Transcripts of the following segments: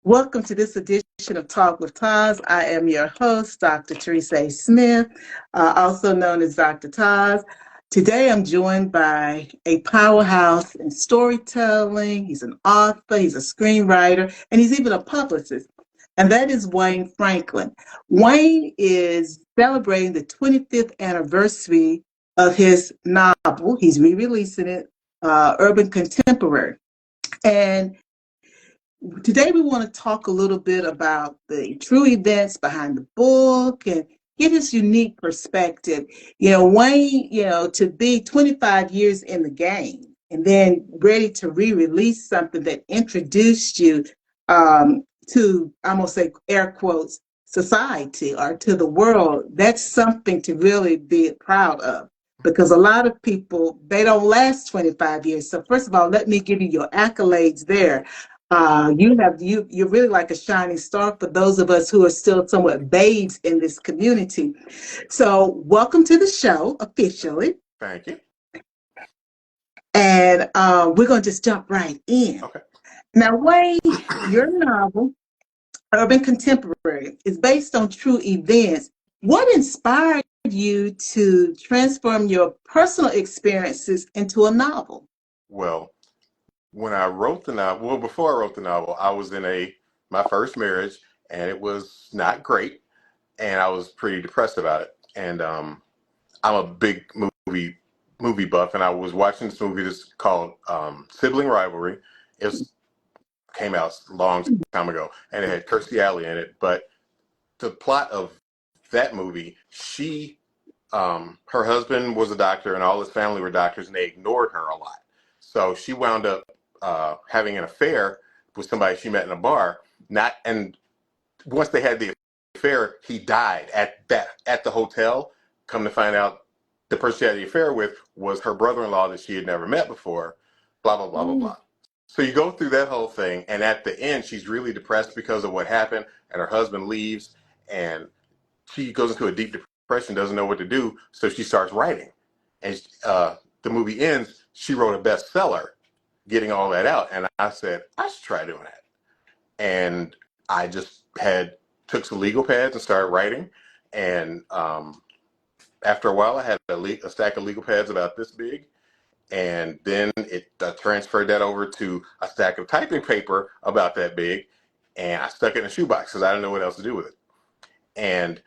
Welcome to this edition of Talk with TAS. I am your host, Dr. Teresa A. Smith, also known as Dr. TAS. Today I'm joined by a powerhouse in storytelling. He's an author, he's a screenwriter, and he's even a publicist. And that is Wayne Franklin. Wayne is celebrating the 25th anniversary of his novel. He's re-releasing it, Urban Contemporary. And today, we want to talk a little bit about the true events behind the book and get his unique perspective. Wayne, to be 25 years in the game and then ready to re-release something that introduced you to, I'm going to say, air quotes, society or to the world, that's something to really be proud of. Because a lot of people, they don't last 25 years. So first of all, let me give you your accolades there. You're really like a shining star for those of us who are still somewhat babes in this community. So welcome to the show officially. Thank you. And we're going to just jump right in. Okay. Now, Wayne, your novel, Urban Contemporary, is based on true events. What inspired you to transform your personal experiences into a novel? Well, when I wrote the novel, before I wrote the novel, I was in my first marriage, and it was not great, and I was pretty depressed about it. And I'm a big movie buff, and I was watching this movie that's called Sibling Rivalry. It came out a long time ago, and it had Kirstie Alley in it. But the plot of that movie, her husband was a doctor, and all his family were doctors, and they ignored her a lot. So she wound up having an affair with somebody she met in a bar. And once they had the affair, he died at the hotel. Come to find out, the person she had the affair with was her brother-in-law that she had never met before. Blah blah blah blah blah. So you go through that whole thing, and at the end, she's really depressed because of what happened, and her husband leaves, and she goes into a deep depression, doesn't know what to do, so she starts writing. And the movie ends, she wrote a bestseller, getting all that out. And I said, I should try doing that. And I just took some legal pads and started writing. And after a while, I had a stack of legal pads about this big. And then I transferred that over to a stack of typing paper about that big. And I stuck it in a shoebox because I didn't know what else to do with it. And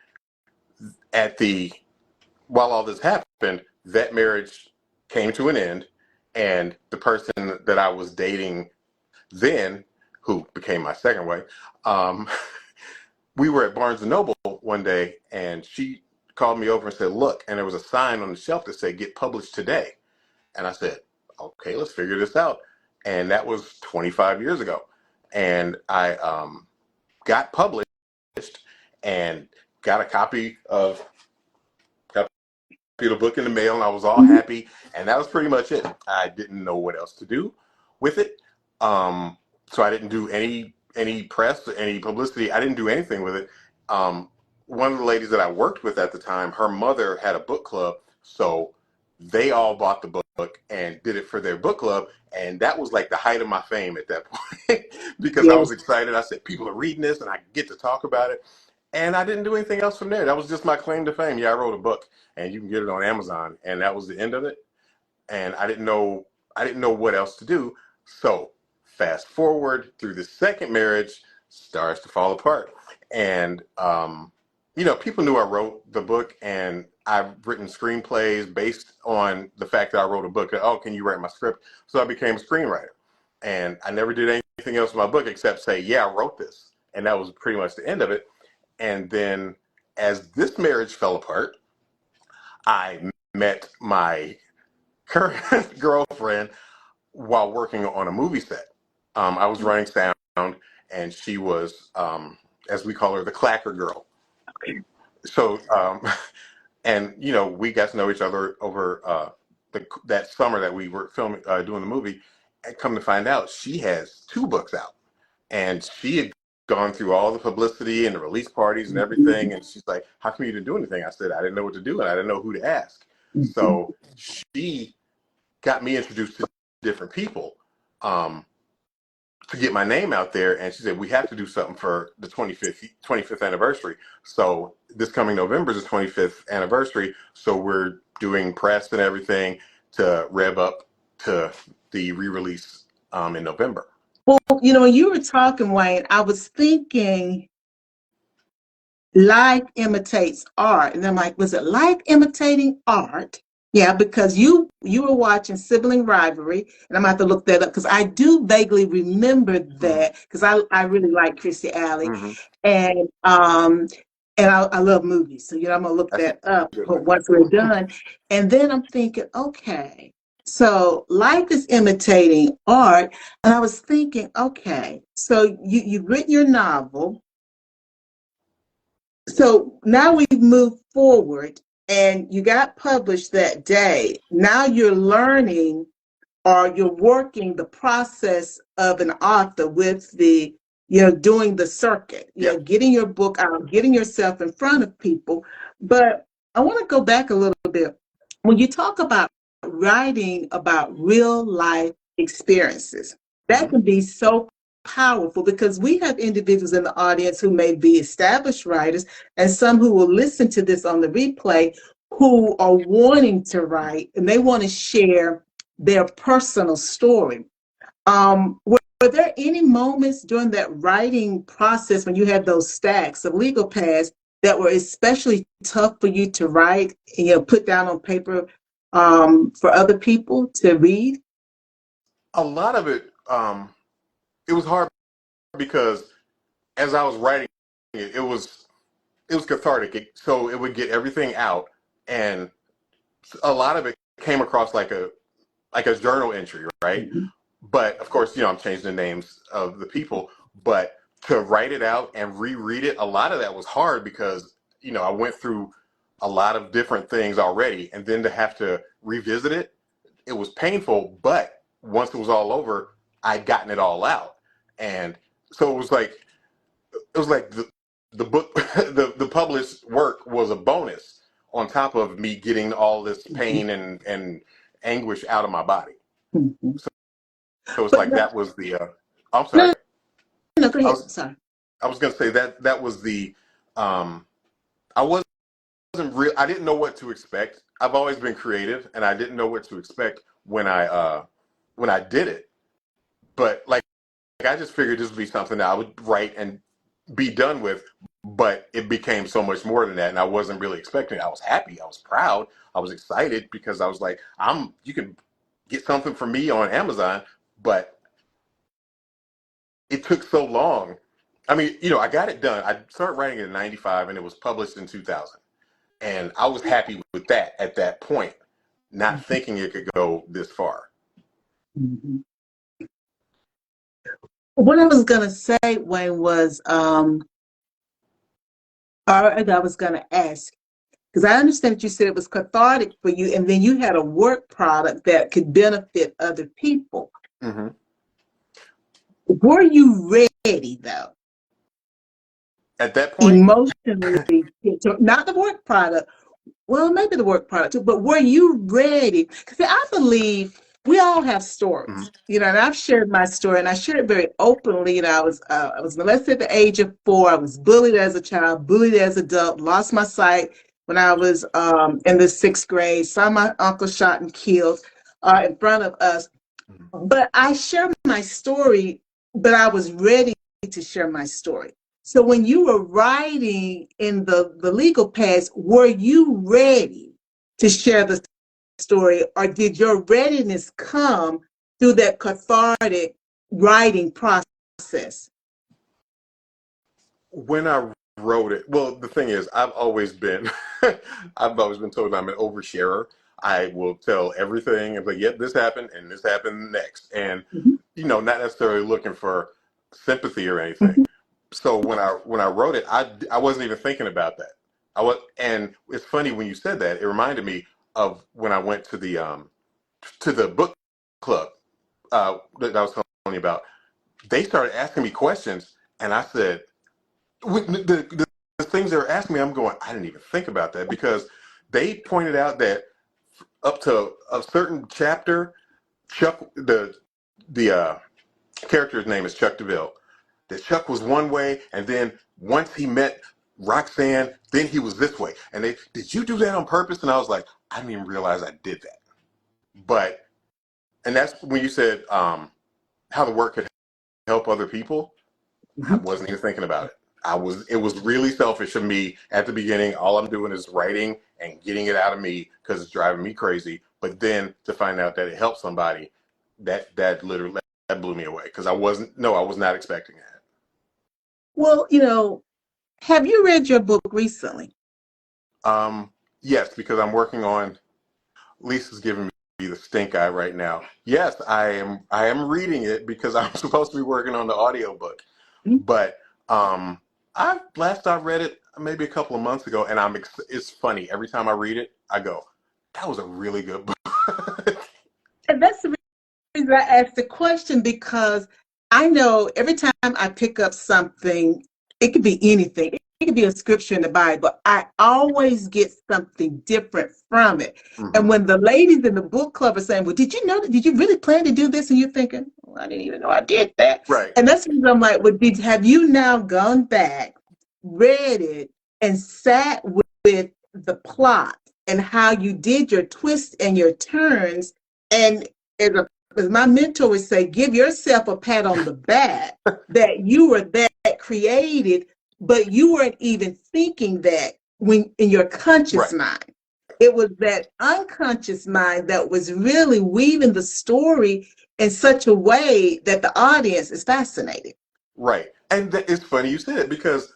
while all this happened, that marriage came to an end, and the person that I was dating then, who became my second wife, we were at Barnes & Noble one day, and she called me over and said, look, and there was a sign on the shelf that said, get published today. And I said, okay, let's figure this out. And that was 25 years ago. And I got published and got a copy of the book in the mail, and I was all happy, and that was pretty much it. I didn't know what else to do with it, so I didn't do any press, any publicity. I didn't do anything with it. One of the ladies that I worked with at the time, her mother had a book club, so they all bought the book and did it for their book club, and that was like the height of my fame at that point because I was excited. I said, people are reading this, and I get to talk about it. And I didn't do anything else from there. That was just my claim to fame. Yeah, I wrote a book, and you can get it on Amazon, and that was the end of it. And I didn't know what else to do. So fast forward through the second marriage, starts to fall apart. And people knew I wrote the book, and I've written screenplays based on the fact that I wrote a book. Oh, can you write my script? So I became a screenwriter, and I never did anything else with my book except say, yeah, I wrote this, and that was pretty much the end of it. And then as this marriage fell apart, I met my current girlfriend while working on a movie set. I was running sound, and she was, as we call her, the clacker girl. So, and we got to know each other over that summer that we were doing the movie. And come to find out, she has 2 books out, and she had gone through all the publicity and the release parties and everything. And she's like, how come you didn't do anything? I said, I didn't know what to do, and I didn't know who to ask. So she got me introduced to different people. to get my name out there. And she said, we have to do something for the 25th anniversary. So this coming November is the 25th anniversary. So we're doing press and everything to rev up to the re-release in November. Well, when you were talking, Wayne, I was thinking life imitates art. And I'm like, was it life imitating art? Yeah, because you were watching Sibling Rivalry, and I'm gonna have to look that up because I do vaguely remember that because I really like Chrissy Alley, Mm-hmm. and I love movies, so I'm gonna look That's that up a good movie. once we're done, and then I'm thinking, okay, so life is imitating art, and I was thinking, okay, so you've written your novel. So now we've moved forward and you got published that day. Now you're learning or you're working the process of an author with doing the circuit, Yeah. getting your book out, getting yourself in front of people. But I want to go back a little bit. When you talk about writing about real life experiences, that can be so powerful because we have individuals in the audience who may be established writers and some who will listen to this on the replay who are wanting to write and they want to share their personal story. Were there any moments during that writing process when you had those stacks of legal pads that were especially tough for you to write and put down on paper for other people to read? A lot of it, it was hard because as I was writing it, it was cathartic. So it would get everything out, and a lot of it came across like a journal entry, right? Mhm. But of course, I'm changing the names of the people. But to write it out and reread it, a lot of that was hard because I went through a lot of different things already, and then to have to revisit it, it was painful. But once it was all over, I'd gotten it all out, and so it was like the book, the published work was a bonus on top of me getting all this pain and anguish out of my body. Mhm. So it's But like that was the. I'm no, sorry. no, go I ahead. was Sorry. I was gonna say that was the. I wasn't real. I didn't know what to expect. I've always been creative, and I didn't know what to expect when I did it. But I just figured this would be something that I would write and be done with. But it became so much more than that, and I wasn't really expecting it. I was happy. I was proud. I was excited because I was like, You can get something from me on Amazon, but it took so long. I mean, I got it done. I started writing it in '95, and it was published in 2000, and I was happy with that at that point, not thinking it could go this far. Mhm. What I was going to say, Wayne, was, or I was going to ask, because I understand that you said it was cathartic for you, and then you had a work product that could benefit other people. Hmm. Were you ready, though, At that point, emotionally, not the work product? Well, maybe the work product too, but were you ready? Because I believe we all have mhm. stories, and I've shared my story, and I shared it very openly. I was molested at the age of 4. I was bullied as a child, bullied as an adult, lost my sight when I was in the 6th grade. Saw my uncle shot and killed in front of us. But I share my story, but I was ready to share my story. So when you were writing in the legal pads, were you ready to share the story, or did your readiness come through that cathartic writing process? When I wrote it, well, the thing is, I've always been told I'm an oversharer. I will tell everything and like, yep, this happened and this happened next, and Mhm. not necessarily looking for sympathy or anything. Mhm. So when I wrote it, I wasn't even thinking about that. And it's funny when you said that. It reminded me of when I went to the book club that I was telling you about. They started asking me questions, and I said, the things they were asking me, I'm going, I didn't even think about that because they pointed out that up to a certain chapter, Chuck, the character's name is Chuck DeVille. That Chuck was one way, and then once he met Roxanne, then he was this way. And they, did you do that on purpose? And I was like, I didn't even realize I did that. But, and that's when you said how the work could help other people. I Mhm. wasn't even thinking about it. It was really selfish of me at the beginning. All I'm doing is writing and getting it out of me because it's driving me crazy. But then to find out that it helped somebody, that literally, that blew me away because I was not expecting that. Well, have you read your book recently? Yes, because I'm working on, Lisa's giving me the stink eye right now. Yes, I am reading it because I'm supposed to be working on the audiobook. Mhm. But I read it maybe a couple of months ago, and it's funny. Every time I read it, I go, that was a really good book. And that's the reason I asked the question, because I know every time I pick up something, it could be anything. It could be a scripture in the Bible. I always get something different from it. And Hmm. when the ladies in the book club are saying, well, did you know that? Did you really plan to do this? And you're thinking, well, I didn't even know I did that. Right, And that's when I'm like, well, have you now gone back, read it, and sat with the plot and how you did your twists and your turns? And as my mentor would say, give yourself a pat on the back that you were that created, but you weren't even thinking that when in your conscious right, mind. It was that unconscious mind that was really weaving the story in such a way that the audience is fascinated. right. And it's funny you said it because,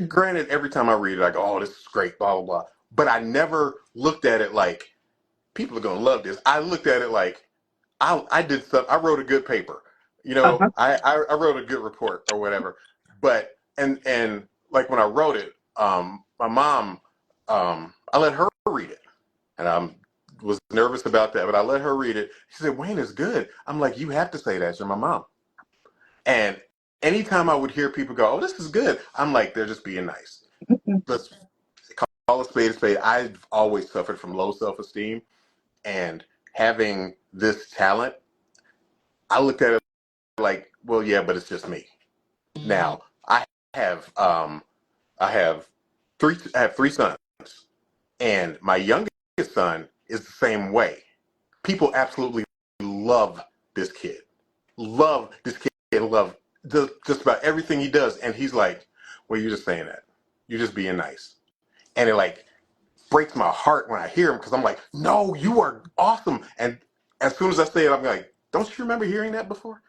granted, every time I read it, I go, oh, this is great, blah, blah, blah. But I never looked at it like, people are going to love this. I looked at it like, I did stuff. I wrote a good paper. Uh-huh. I wrote a good report or whatever. But and like when I wrote it, my mom, I let her read it, and I was nervous about that, but I let her read it. She said, "Wayne is good." I'm like, "You have to say that. You're my mom." And anytime I would hear people go, "Oh, this is good," I'm like, "They're just being nice." Let's call a spade a spade. I've always suffered from low self-esteem, and having this talent, I looked at it like, well, yeah, but it's just me. Now, have um I have I have three sons, and my youngest son is the same way. People absolutely love this kid. Love this kid, love just about everything he does. And he's like, well, you're just saying that. You're just being nice. And it like breaks my heart when I hear him because I'm like, no, you are awesome. And as soon as I say it, I'm like, don't you remember hearing that before?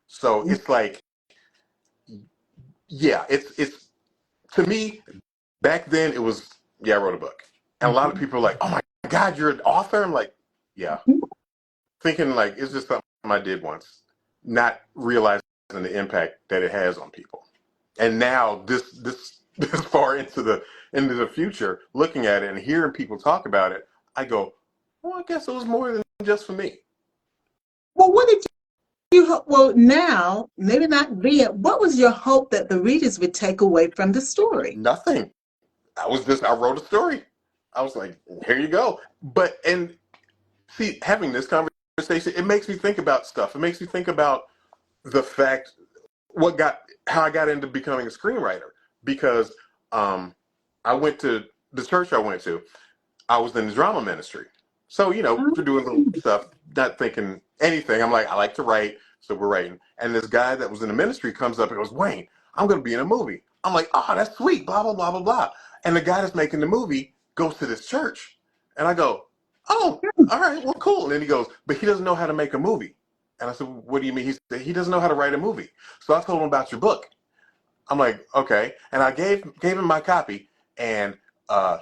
So it's like, yeah, it's to me, back then it was, yeah, I wrote a book. And a lot of people are like, oh my God, you're an author? I'm like, yeah. Thinking like it's just something I did once, not realizing the impact that it has on people. And now this far into the future, looking at it and hearing people talk about it, I go, well, I guess it was more than just for me. Well, what did you hope? Well, now, maybe not then, what was your hope that the readers would take away from the story? Nothing. I wrote a story. I was like, here you go. But and see, having this conversation, it makes me think about stuff. It makes me think about the fact how I got into becoming a screenwriter because um, I went to the church I went to. I was in the drama ministry, so we're doing little stuff, not thinking anything. I'm like, I like to write, so we're writing. And this guy that was in the ministry comes up and goes, Wayne, I'm going to be in a movie. I'm like, oh, that's sweet, blah blah blah blah blah. And the guy that's making the movie goes to this church, and I go, oh, all right, well, cool. And then he goes, but he doesn't know how to make a movie. And I said, what do you mean? He said, he doesn't know how to write a movie. So I told him about your book. I'm like, okay. And I gave him my copy, and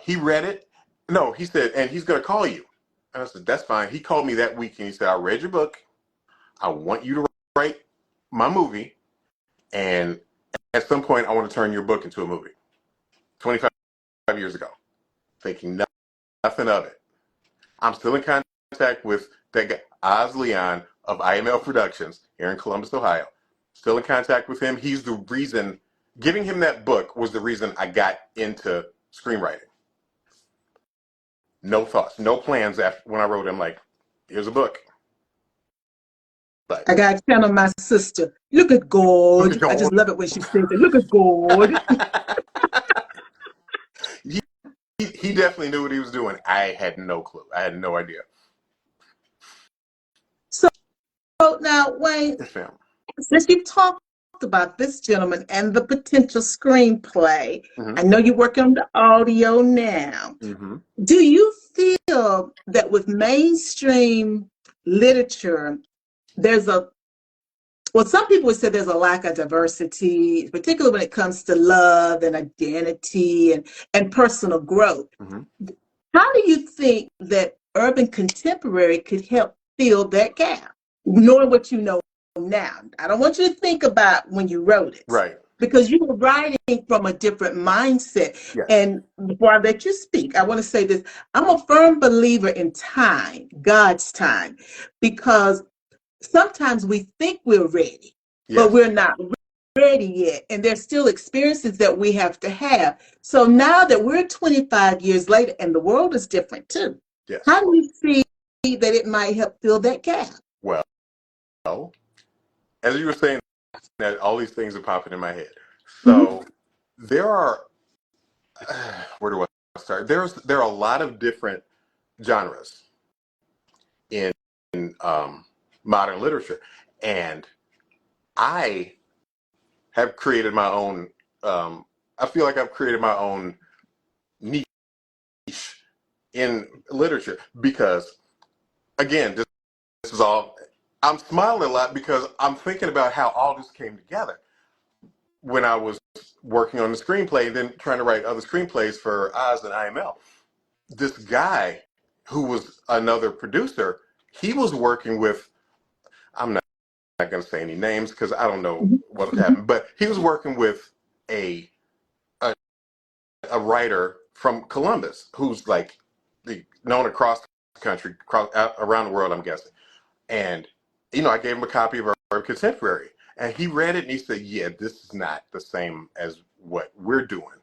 he read it. No, he said, and he's going to call you. And I said, that's fine. He called me that week, and he said, I read your book. I want you to write my movie, and at some point, I want to turn your book into a movie. 25 years ago, thinking nothing of it. I'm still in contact with that guy, Oz Leon of IML Productions here in Columbus, Ohio. Still in contact with him. He's the reason, giving him that book was the reason I got into screenwriting. No thoughts, no plans after when I wrote him, like, here's a book. But I got to channel my sister. Look at look at God. I God. just love it when she says it. Look at God. he, he definitely knew what he was doing. I had no clue. I had no idea. So now, Wayne, Yes, ma'am. since you've talked about this gentleman and the potential screenplay, Mm-hmm. I know you're working on the audio now. Mm-hmm. Do you feel that with mainstream literature, there's a well, some people would say there's a lack of diversity, particularly when it comes to love and identity and personal growth. Mm-hmm. How do you think that urban contemporary could help fill that gap? Knowing what you know now. I don't want you to think about when you wrote it Right. because you were writing from a different mindset. Yes. And before I let you speak, I want to say this. I'm a firm believer in time, God's time, because sometimes we think we're ready, but Yes. we're not ready yet. And there's still experiences that we have to have. So now that we're 25 years later and the world is different too, how Yes. do you see that it might help fill that gap? Well, as you were saying that, all these things are popping in my head. Mm-hmm. So there are, where do I start? There are a lot of different genres in, in modern literature, and I have created my own. I feel like I've created my own niche in literature because, again, this is all. I'm smiling a lot because I'm thinking about how all this came together when I was working on the screenplay and then trying to write other screenplays for Oz and IML. This guy who was another producer, he was working with, I'm not going to say any names because I don't know what was happening, but he was working with a, a, a writer from Columbus who's like known across the country, around the world, I'm guessing. And, I gave him a copy of our contemporary. And he read it and he said, yeah, this is not the same as what we're doing.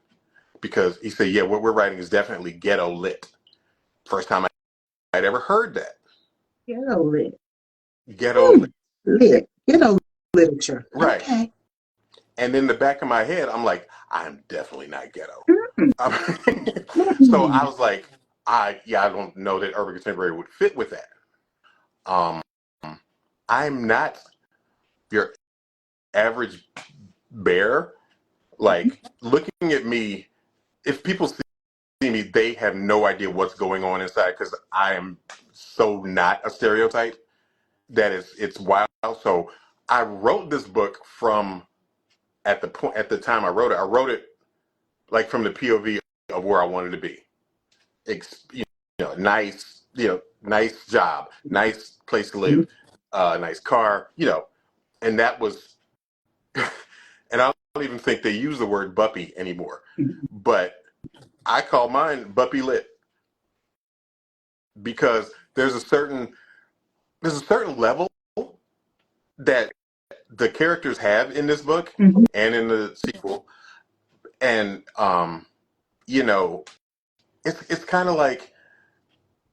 Because he said, yeah, what we're writing is definitely ghetto lit. First time I'd ever heard that. Ghetto lit. Ghetto lit. Lit. Ghetto literature. Right. Okay. And in the back of my head, I'm like, I'm definitely not ghetto. Mm-hmm. So I was like, I don't know that urban contemporary would fit with that. Um, I'm not your average bear. Like, looking at me, if people see me, they have no idea what's going on inside because I am so not a stereotype that it's wild. So I wrote this book from at the time I wrote it like from the POV of where I wanted to be. Nice, nice job, nice place to live, nice car, and that was, and I don't even think they use the word buppy anymore, but I call mine Buppy Lit because there's a certain level that the characters have in this book Mm-hmm. and in the sequel, and you know, it's kind of like,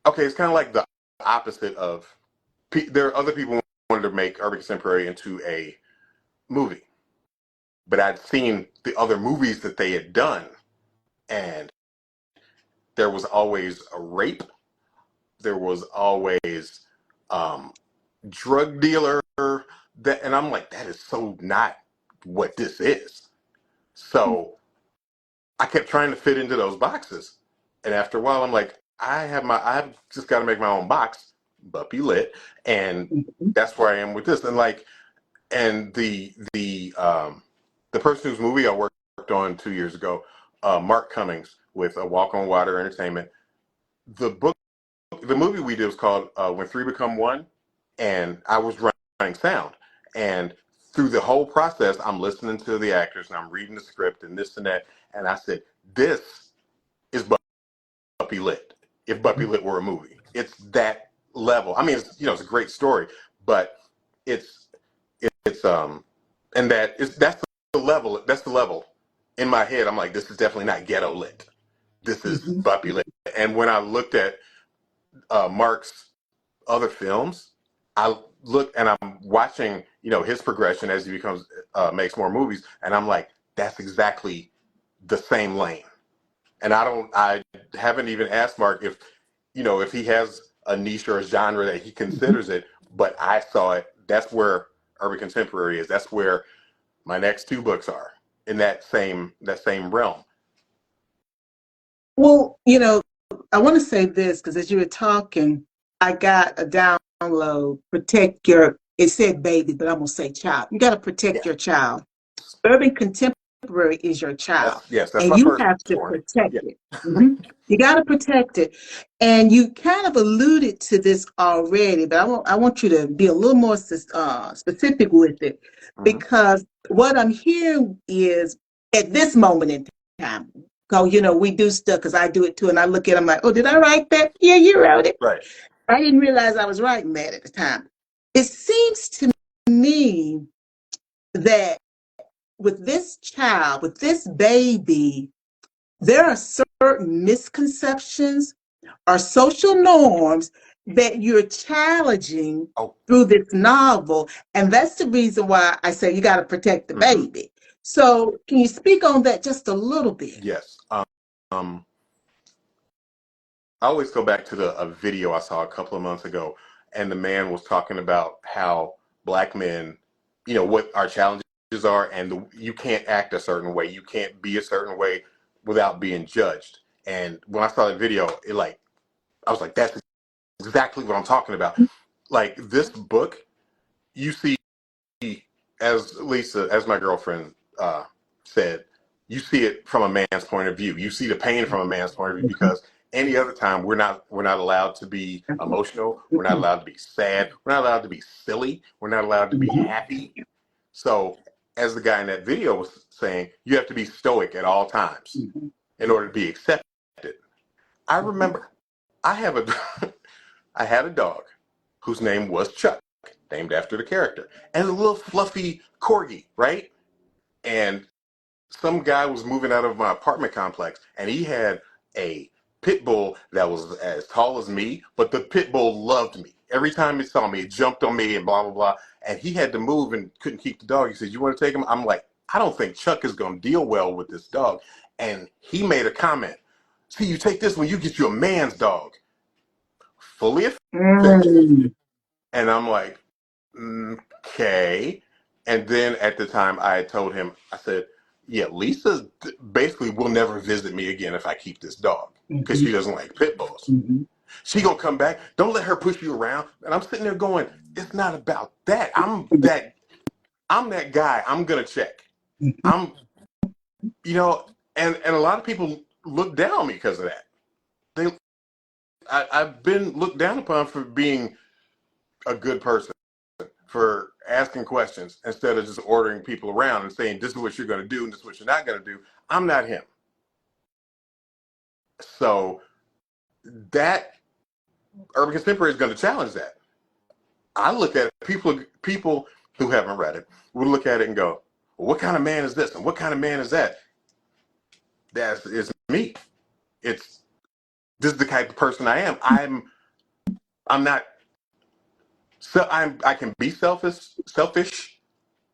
okay, it's kind of like the opposite of there are other people who wanted to make urban contemporary into a movie, but I'd seen the other movies that they had done, and there was always a rape, there was always um, drug dealer and I'm like, that is so not what this is. So I kept trying to fit into those boxes, and after a while, I'm like, I've just got to make my own box, Buppy Lit, and that's where I am with this. And like, and the person whose movie I worked on 2 years ago, Mark Cummings with Walk on Water Entertainment. The movie we did was called When Three Become One, and I was running sound. And through the whole process, I'm listening to the actors and I'm reading the script and this and that. And I said, this is Buppy Lit. If Buppy Lit were a movie, it's that level. I mean, it's a great story, but it's it's and that's the level. That's the level in my head. I'm like, this is definitely not ghetto lit. This is Mm-hmm. Buppy Lit. And when I looked at Mark's other films, I look and I'm watching, his progression as he becomes makes more movies, and I'm like, that's exactly the same lane. And I haven't even asked Mark if he has a niche or a genre that he considers it, but I saw it. That's where urban contemporary is. That's where my next two books are, in that same realm. Well, I want to say this because as you were talking, I got a download. It said baby, but I'm going to say child. You got to Yeah. protect your child. Urban contemporary is your child, That's and my you first have to one. protect Yeah. it. You got to protect it. And you kind of alluded to this already, but I want you to be a little more specific with it, Mm-hmm. because what I'm hearing is at this moment in time, because we do stuff, because I do it too, and I look at it, I'm like, oh, did I write that? Yeah, you wrote it. Right. I didn't realize I was writing that at the time. It seems to me that with this child, with this baby, there are certain misconceptions or social norms that you're challenging Oh. through this novel. And that's the reason why I say you got to protect the Mm-hmm. baby. So, can you speak on that just a little bit? Yes. I always go back to a video I saw a couple of months ago, and the man was talking about how black men, what our challenges are, and you can't act a certain way, you can't be a certain way without being judged. And when I saw that video, I was like, that's exactly what I'm talking about. Like this book, you see, as Lisa, as my girlfriend said, you see it from a man's point of view. You see the pain from a man's point of view, because any other time we're not allowed to be emotional. We're not allowed to be sad. We're not allowed to be silly. We're not allowed to be happy. So, as the guy in that video was saying, you have to be stoic at all times in order to be accepted. I remember I have a I had a dog whose name was Chuck, named after the character, and a little fluffy corgi, right? And some guy was moving out of my apartment complex, and he had a pit bull that was as tall as me, but the pit bull loved me. Every time it saw me, it jumped on me and blah, blah, blah. And he had to move and couldn't keep the dog. He said, you want to take him? I'm like, I don't think Chuck is going to deal well with this dog. And he made a comment. See, you take this when you get you a man's dog. Fully affectionate. Mm. And I'm like, okay. And then at the time I had told him, I said, yeah, Lisa basically will never visit me again if I keep this dog, because she doesn't like pit bulls. She gonna come back. Don't let her push you around. And I'm sitting there going, it's not about that. I'm that guy. I'm gonna check. I'm, and a lot of people look down on me because of that. I've been looked down upon for being a good person, for asking questions instead of just ordering people around and saying, this is what you're going to do and this is what you're not going to do. I'm not him. So that urban contemporary is going to challenge that. I look at people who haven't read it will look at it and go, well, what kind of man is this? And what kind of man is that? It's me. This is the type of person I am. I'm not, so I can be selfish,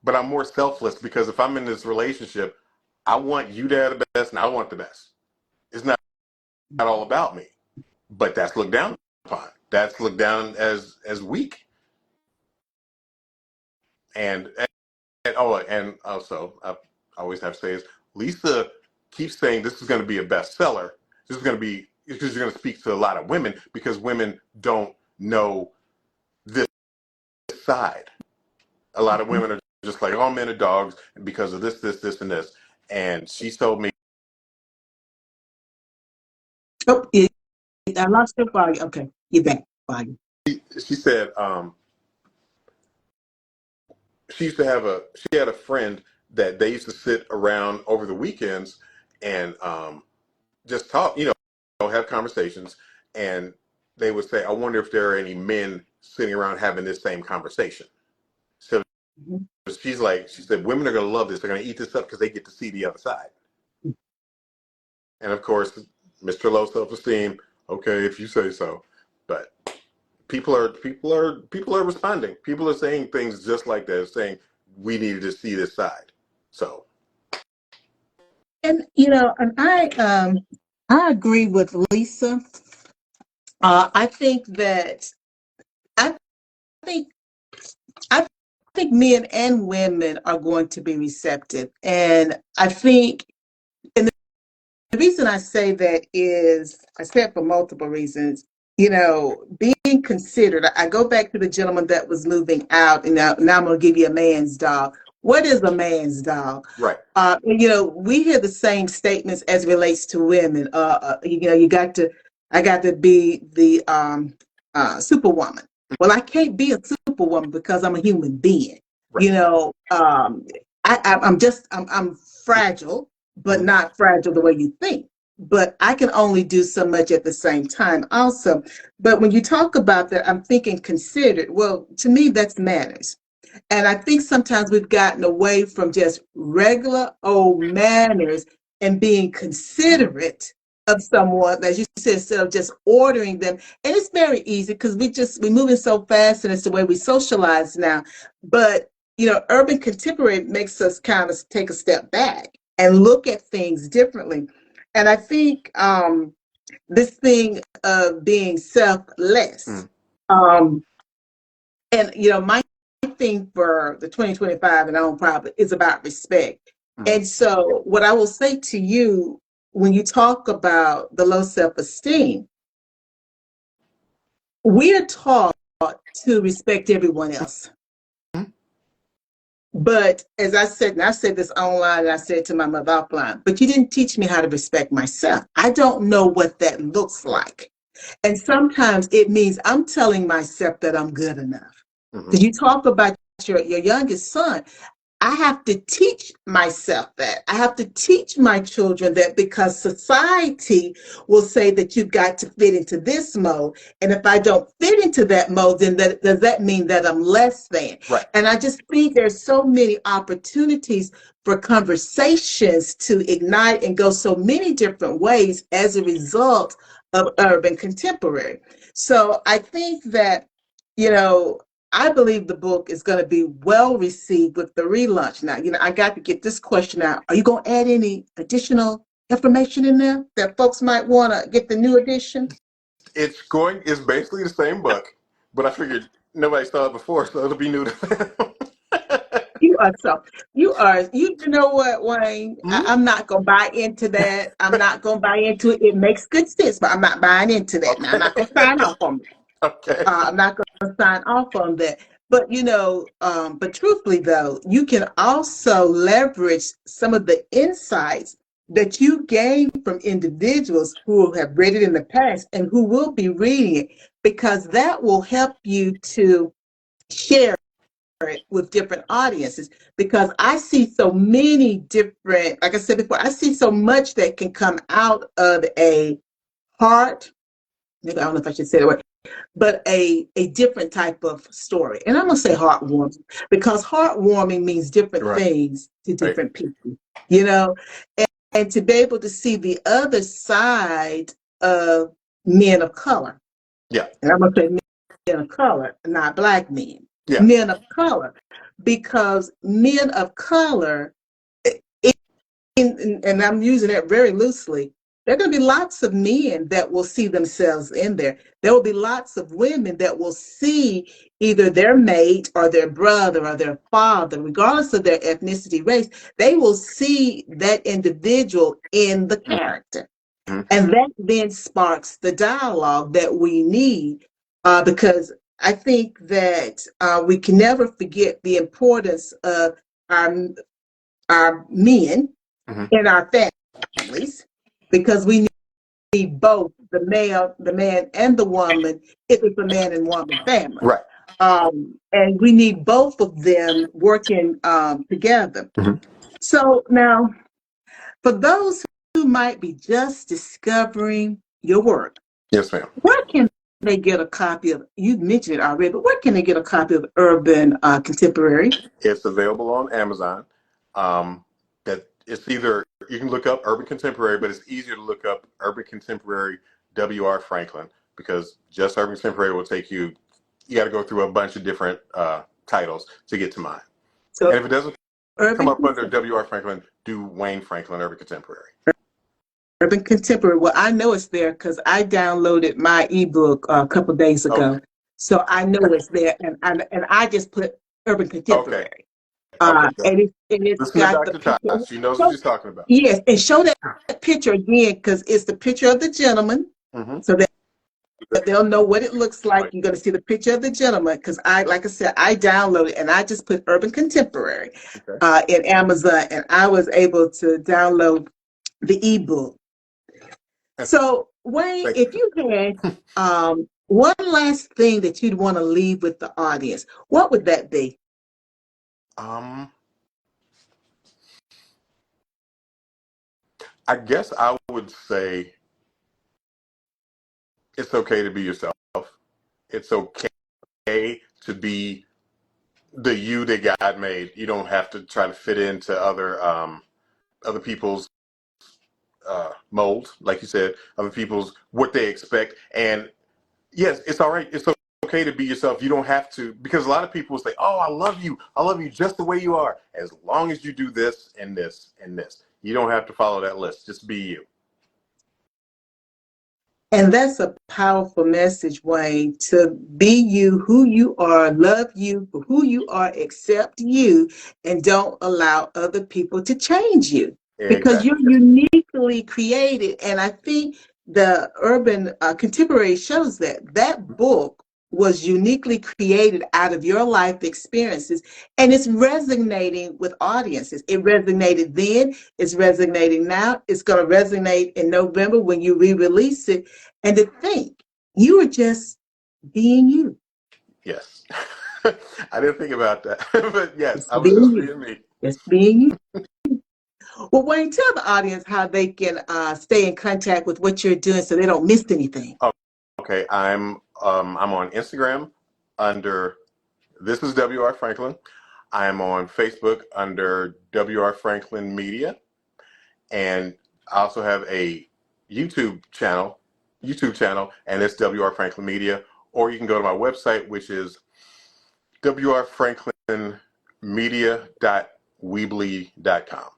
but I'm more selfless, because if I'm in this relationship, I want you to have the best and I want the best. It's not all about me, but that's looked down upon. That's looked down as weak. And also I always have to say is, Lisa keeps saying this is going to be a bestseller. This is going to be, because you're going to speak to a lot of women, because women don't know this side. A lot of women are just like, all men are dogs because of this, and this. And she told me, Oh, yeah, I lost your volume. Okay, you're back. Volume. she said, she had a friend that they used to sit around over the weekends and just talk, have conversations, and they would say, I wonder if there are any men sitting around having this same conversation. So she said, women are going to love this. They're going to eat this up because they get to see the other side. And of course, Mr. Low self-esteem, okay, if you say so. But people are responding. People are saying things just like that, saying we needed to see this side. So And and I agree with Lisa. I think that I think I think men and women are going to be receptive, and I think the reason I say that is I say it for multiple reasons. Being considered. I go back to the gentleman that was moving out, and now I'm going to give you a man's dog. What is a man's dog? right. We hear the same statements as it relates to women. I got to be the superwoman. Well, I can't be a superwoman because I'm a human being. Right. I'm fragile, but not fragile the way you think. But I can only do so much at the same time also. But when you talk about that, I'm thinking considered. Well, to me, that's manners. And I think sometimes we've gotten away from just regular old manners and being considerate of someone, as you said, instead of just ordering them. And it's very easy because we're moving so fast and it's the way we socialize now. But urban contemporary makes us kind of take a step back and look at things differently. And I think this thing of being selfless, um, and my thing for the 2025 and on probably is about respect. And so what I will say to you when you talk about the low self-esteem, we're taught to respect everyone else. But as I said, and I said this online and I said it to my mother offline, but you didn't teach me how to respect myself. I don't know what that looks like. And sometimes it means I'm telling myself that I'm good enough. Because you talk about your youngest son, I have to teach myself that. I have to teach my children that because society will say that you've got to fit into this mode. And if I don't fit into that mode, then does that mean that I'm less than? Right. And I just think there's so many opportunities for conversations to ignite and go so many different ways as a result of urban contemporary. So I think that, I believe the book is going to be well received with the relaunch. Now, I got to get this question out. Are you going to add any additional information in there that folks might want to get the new edition? It's basically the same book, but I figured nobody saw it before, so it'll be new to them. You know what, Wayne? I'm not going to buy into that. I'm not going to buy into it. It makes good sense, but I'm not buying into that. Now, I'm not going to sign off on it. Okay. I'm not going to sign off on that. But but truthfully though, you can also leverage some of the insights that you gain from individuals who have read it in the past and who will be reading it, because that will help you to share it with different audiences. Because I see so many different, like I said before, I see so much that can come out of a heart. Maybe I don't know if I should say the word, but a different type of story. And I'm going to say heartwarming because heartwarming means different things to different people, and to be able to see the other side of men of color. Yeah. And I'm going to say men of color, not Black men, Yeah. men of color, because men of color, and I'm using that very loosely, there are going to be lots of men that will see themselves in there. There will be lots of women that will see either their mate or their brother or their father, regardless of their ethnicity, race. They will see that individual in the character. And that then sparks the dialogue that we need, because I think that we can never forget the importance of our men in our families, because we need both the man and the woman if it's a man and woman family. Right. And we need both of them working together. So now, for those who might be just discovering your work, Yes, ma'am. where can they get a copy of, you mentioned it already, but where can they get a copy of Urban Contemporary? It's available on Amazon. That it's either you can look up Urban Contemporary, but it's easier to look up Urban Contemporary W.R. Franklin. because just urban contemporary will take you. You got to go through a bunch of different titles to get to mine. So and if it doesn't come urban up under W.R. Franklin, do Wayne Franklin Urban Contemporary. Urban Contemporary. Well, I know it's there because I downloaded my ebook a couple of days ago, so I know it's there, and I just put Urban Contemporary. Okay. And it's Listen got to the Dr. picture. Todd. She knows what she's talking about. Yes, and show that picture again because it's the picture of the gentleman, so that they'll know what it looks like. You're going to see the picture of the gentleman because like I said, I downloaded and I just put Urban Contemporary in Amazon, and I was able to download the ebook. So Wayne, if you had one last thing that you'd want to leave with the audience, what would that be? I guess I would say it's okay to be yourself. It's okay to be the you that God made. You don't have to try to fit into other people's mold, like you said, other people's what they expect. And yes, it's all right. It's okay to be yourself. You don't have to, because a lot of people say, "Oh, I love you just the way you are." As long as you do this and this and this, you don't have to follow that list. Just be you. And that's a powerful message, Wayne, to be you, who you are, love you for who you are, accept you, and don't allow other people to change you because you're uniquely created. And I think the Urban Contemporary shows that book was uniquely created out of your life experiences, and it's resonating with audiences. It resonated then, it's resonating now, it's going to resonate in November when you re-release it. And to think you were just being you. Yes. I didn't think about that. But yes, Just I was being just you. being me. Just being you. Well, Wayne, tell the audience how they can stay in contact with what you're doing so they don't miss anything. Oh, okay. I'm on Instagram under This is W.R. Franklin. I'm on Facebook under W.R. Franklin Media. And I also have a YouTube channel, and it's W.R. Franklin Media. Or you can go to my website, which is wrfranklinmedia.weebly.com.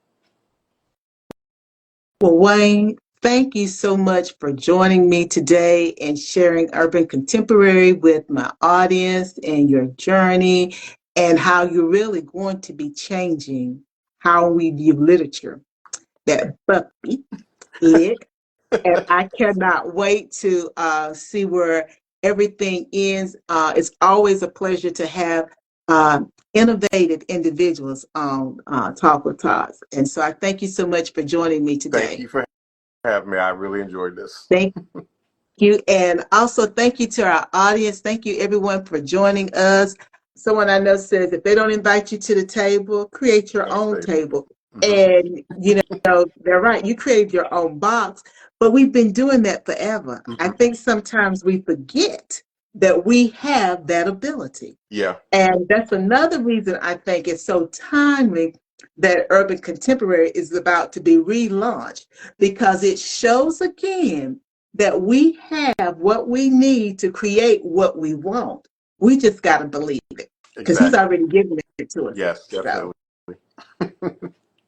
Well, Wayne, thank you so much for joining me today and sharing Urban Contemporary with my audience and your journey and how you're really going to be changing how we view literature. That puppy lick. And I cannot wait to see where everything ends. It's always a pleasure to have innovative individuals on Talk with TAS. And so I thank you so much for joining me today. Thank you for having me. I really enjoyed this. Thank you. And also thank you to our audience. Thank you everyone for joining us. Someone I know says if they don't invite you to the table, create your own table. And you know, they're right. You create your own box, but we've been doing that forever. I think sometimes we forget that we have that ability. Yeah. And that's another reason I think it's so timely that Urban Contemporary is about to be relaunched, because it shows again that we have what we need to create what we want. We just got to believe it because he's already given it to us. Yes, definitely.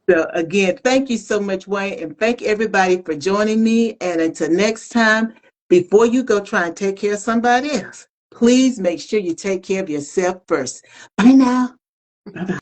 So again, thank you so much, Wayne, and thank everybody for joining me. And until next time, before you go try and take care of somebody else, please make sure you take care of yourself first. Bye now. Bye-bye.